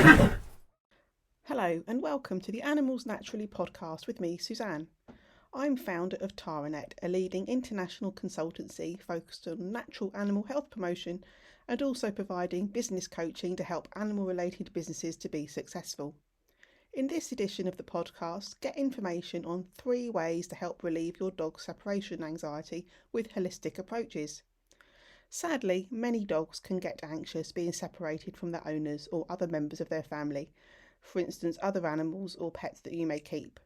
Hello and welcome to the Animals Naturally podcast with me, Suzanne. I'm founder of Taranet, a leading international consultancy focused on natural animal health promotion and also providing business coaching to help animal-related businesses to be successful. In this edition of the podcast, get information on 3 ways to help relieve your dog's separation anxiety with holistic approaches. Sadly, many dogs can get anxious being separated from their owners or other members of their family, for instance other animals or pets that you may keep.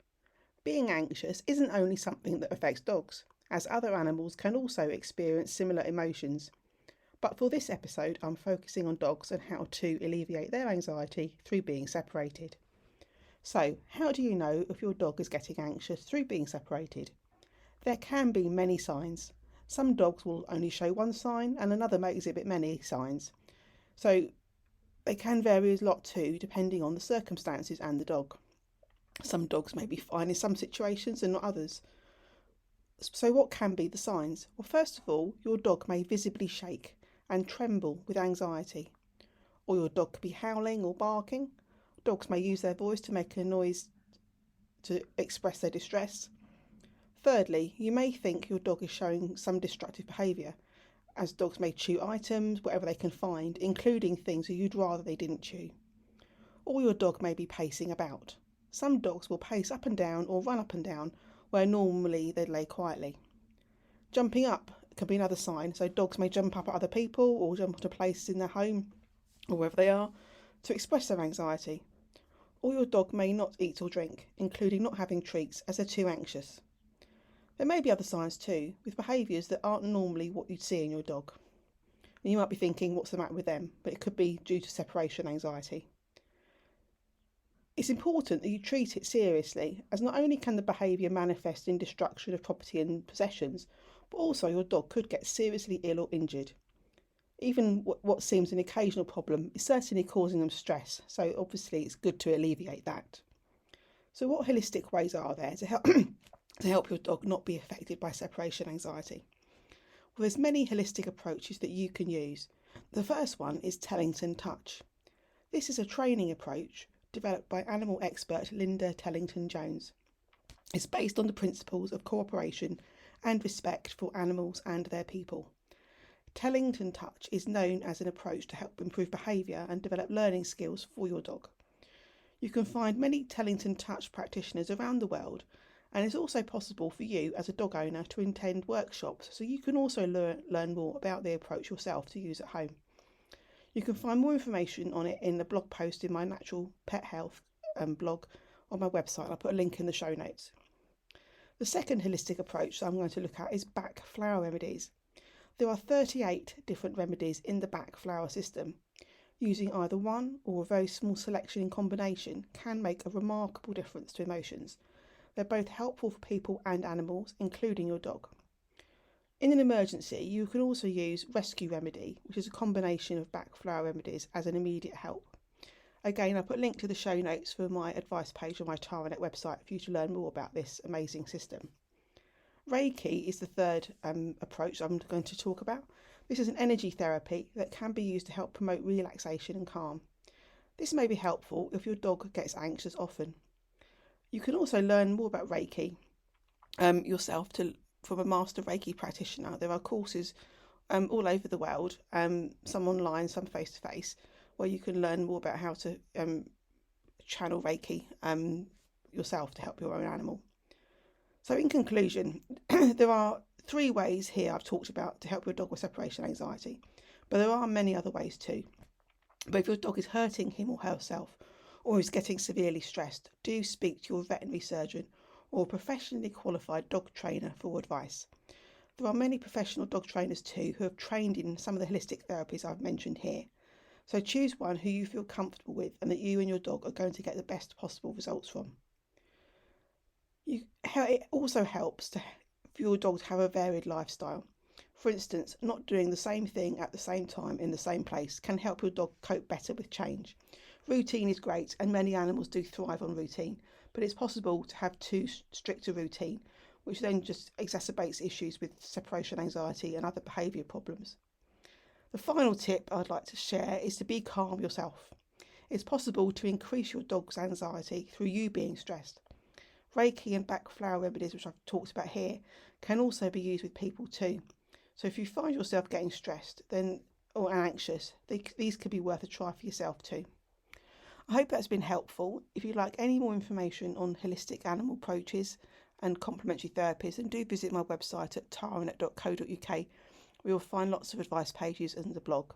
Being anxious isn't only something that affects dogs, as other animals can also experience similar emotions. But for this episode, I'm focusing on dogs and how to alleviate their anxiety through being separated. So, how do you know if your dog is getting anxious through being separated? There can be many signs. Some dogs will only show one sign and another may exhibit many signs. So they can vary a lot too, depending on the circumstances and the dog. Some dogs may be fine in some situations and not others. So what can be the signs? Well, first of all, your dog may visibly shake and tremble with anxiety. Or your dog could be howling or barking. Dogs may use their voice to make a noise to express their distress. Thirdly, you may think your dog is showing some destructive behaviour, as dogs may chew items, whatever they can find, including things that you'd rather they didn't chew. Or your dog may be pacing about. Some dogs will pace up and down or run up and down, where normally they'd lay quietly. Jumping up can be another sign, so dogs may jump up at other people or jump onto places in their home, or wherever they are, to express their anxiety. Or your dog may not eat or drink, including not having treats as they're too anxious. There may be other signs too, with behaviours that aren't normally what you'd see in your dog. And you might be thinking, what's the matter with them? But it could be due to separation anxiety. It's important that you treat it seriously, as not only can the behaviour manifest in destruction of property and possessions, but also your dog could get seriously ill or injured. Even what seems an occasional problem is certainly causing them stress, so obviously it's good to alleviate that. So what holistic ways are there to help your dog not be affected by separation anxiety? Well, there's many holistic approaches that you can use. The first one is Tellington Touch. This is a training approach developed by animal expert Linda Tellington-Jones. It's based on the principles of cooperation and respect for animals and their people. Tellington Touch is known as an approach to help improve behaviour and develop learning skills for your dog. You can find many Tellington Touch practitioners around the world, and it's also possible for you as a dog owner to attend workshops so you can also learn more about the approach yourself to use at home. You can find more information on it in the blog post in my Natural Pet Health blog on my website. I'll put a link in the show notes. The second holistic approach that I'm going to look at is back flower remedies. There are 38 different remedies in the back flower system. Using either one or a very small selection in combination can make a remarkable difference to emotions. They're both helpful for people and animals, including your dog. In an emergency, you can also use Rescue Remedy, which is a combination of back flower remedies as an immediate help. Again, I'll put a link to the show notes for my advice page on my Taranet website for you to learn more about this amazing system. Reiki is the third approach I'm going to talk about. This is an energy therapy that can be used to help promote relaxation and calm. This may be helpful if your dog gets anxious often. You can also learn more about Reiki yourself from a master Reiki practitioner. There are courses all over the world, some online, some face-to-face, where you can learn more about how to channel Reiki yourself to help your own animal. So in conclusion, there are 3 ways here I've talked about to help your dog with separation anxiety, but there are many other ways too. But if your dog is hurting him or herself, or is getting severely stressed, do speak to your veterinary surgeon or a professionally qualified dog trainer for advice. There are many professional dog trainers too who have trained in some of the holistic therapies I've mentioned here. So choose one who you feel comfortable with and that you and your dog are going to get the best possible results from. It also helps for your dog to have a varied lifestyle. For instance, not doing the same thing at the same time in the same place can help your dog cope better with change. Routine is great and many animals do thrive on routine, but it's possible to have too strict a routine, which then just exacerbates issues with separation anxiety and other behaviour problems. The final tip I'd like to share is to be calm yourself. It's possible to increase your dog's anxiety through you being stressed. Reiki and Bach flower remedies, which I've talked about here, can also be used with people too. So if you find yourself getting stressed or anxious, these could be worth a try for yourself too. I hope that's been helpful. If you'd like any more information on holistic animal approaches and complementary therapies, then do visit my website at taranet.co.uk, where you'll find lots of advice pages and the blog.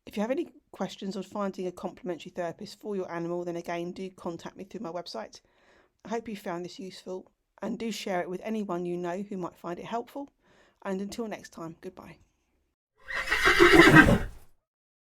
If you have any questions on finding a complementary therapist for your animal, then again, do contact me through my website. I hope you found this useful, and do share it with anyone you know who might find it helpful. And until next time, goodbye.